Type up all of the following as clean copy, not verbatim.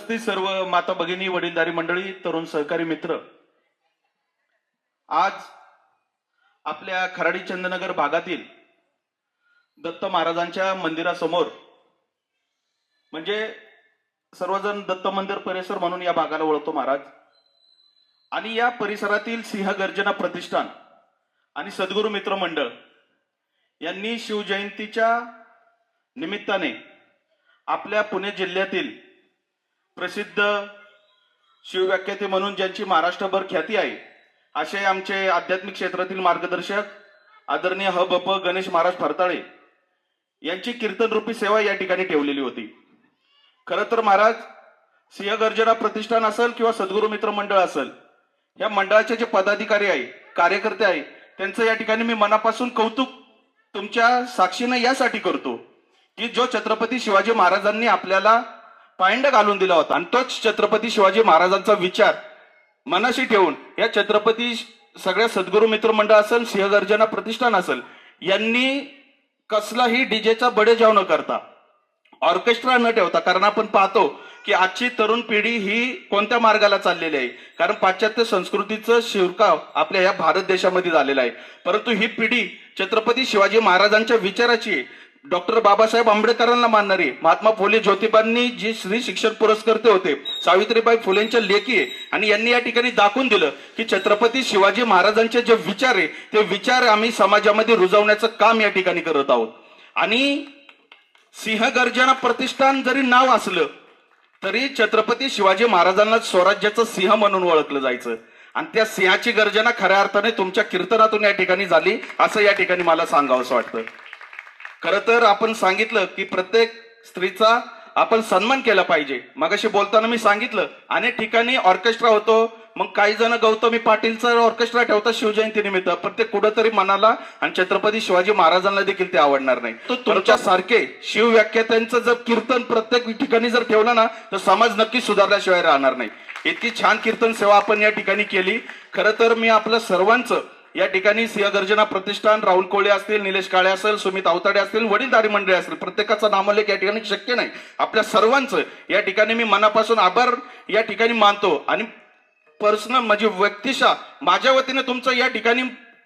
उपस्थित सर्व माता भगिनी, वडीलधारी मंडळी, तरुण सहकारी मित्र, आज आपल्या खराडी चंदनगर भागातील दत्त महाराजांच्या मंदिरासमोर, म्हणजे सर्वजण दत्त मंदिर परिसर म्हणून या भागाला ओळखतो महाराज, आणि या परिसरातील सिंह गर्जना प्रतिष्ठान आणि सद्गुरू मित्र मंडळ यांनी शिवजयंतीच्या निमित्ताने आपल्या पुणे जिल्ह्यातील प्रसिद्ध शिवव्याख्याते म्हणून ज्यांची महाराष्ट्रभर ख्याती आहे असे आमचे आध्यात्मिक क्षेत्रातील मार्गदर्शक आदरणीय ह.ब.प. गणेश महाराज फरताळे यांची कीर्तन रूपी सेवा या ठिकाणी ठेवलेली होती. खरं तर महाराज, सिंह गर्जना प्रतिष्ठान असेल किंवा सद्गुरू मित्र मंडळ असेल, या मंडळाचे जे पदाधिकारी आहे, कार्यकर्ते आहे, त्यांचं या ठिकाणी मी मनापासून कौतुक तुमच्या साक्षीने यासाठी करतो की जो छत्रपती शिवाजी महाराजांनी आपल्याला पायंडा घालून दिला होता आणि तोच छत्रपती शिवाजी महाराजांचा विचार मनाशी ठेवून या छत्रपती सगळ्या सद्गुरू मित्र मंडळ असेल, सिंह गर्जना प्रतिष्ठान असेल, यांनी कसलाही डीजेचा बडेजाव न करता, ऑर्केस्ट्रा न ठेवता, कारण आपण पाहतो की आजची तरुण पिढी ही कोणत्या मार्गाला चाललेली आहे, कारण पाश्चात्य संस्कृतीचं शिरकाव आपल्या या भारत देशामध्ये झालेला आहे. परंतु ही पिढी छत्रपती शिवाजी महाराजांच्या विचाराची आहे. डॉक्टर बाबासाहेब आंबेडकरांना मानणारी, महात्मा फुले ज्योतिबांनी जी श्री शिक्षण पुरस्कर्ते होते, सावित्रीबाई फुलेंच्या लेकी आहे, आणि यांनी या ठिकाणी दाखवून दिलं की छत्रपती शिवाजी महाराजांचे जे विचार आहे ते विचार आम्ही समाजामध्ये रुजवण्याचं काम या ठिकाणी करत आहोत. आणि सिंह गर्जना प्रतिष्ठान जरी नाव असलं तरी छत्रपती शिवाजी महाराजांना स्वराज्याचं सिंह म्हणून ओळखलं जायचं, आणि त्या सिंहाची गर्जना खऱ्या अर्थाने तुमच्या कीर्तनातून या ठिकाणी झाली असं या ठिकाणी मला सांगावंसं वाटतं. खरं तर आपण सांगितलं की प्रत्येक स्त्रीचा आपण सन्मान केला पाहिजे. मगाशी बोलताना मी सांगितलं अनेक ठिकाणी ऑर्केस्ट्रा होतो, मग काही जण गौतमी पाटीलचा ऑर्केस्ट्रा ठेवतात शिवजयंती निमित्त, पण ते कुठंतरी मनाला आणि छत्रपती शिवाजी महाराजांना देखील ते आवडणार नाही. तर तुमच्यासारखे शिवव्याख्यात्यांचं जर कीर्तन प्रत्येक ठिकाणी जर ठेवलं ना तर समाज नक्की सुधारल्याशिवाय राहणार नाही. इतकी छान कीर्तन सेवा आपण या ठिकाणी केली. खरं तर मी आपलं सर्वांचं या ठिकाणी सिंह गर्जना प्रतिष्ठान, राहुल कोळे असतील, निलेश काळे असेल, सुमित अवताडे असतील, वडीलधारी मंडळी असतील, प्रत्येकाचा नामोल्लेख या ठिकाणी शक्य नाही. आपल्या सर्वांचं या ठिकाणी मी मनापासून आभार या ठिकाणी मानतो, आणि पर्सनल म्हणजे व्यक्तिशः माझ्या वतीने तुमचं या ठिकाणी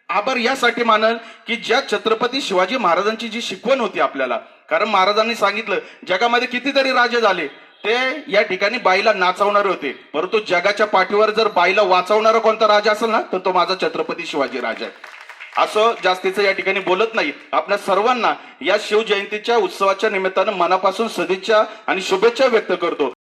आभार यासाठी मानल की ज्या छत्रपती शिवाजी महाराजांची जी शिकवण होती आपल्याला, कारण महाराजांनी सांगितलं जगामध्ये कितीतरी राजे झाले, ते या ठिकाणी बाईला नाचवणारे होते, परंतु जगाच्या पाठीवर जर बाईला वाचवणारा कोणता राजा असेल ना तर तो माझा छत्रपती शिवाजी राजा आहे. असं जास्तीचं या ठिकाणी बोलत नाही. आपल्या सर्वांना या शिवजयंतीच्या उत्सवाच्या निमित्तानं मनापासून सदिच्छा आणि शुभेच्छा व्यक्त करतो.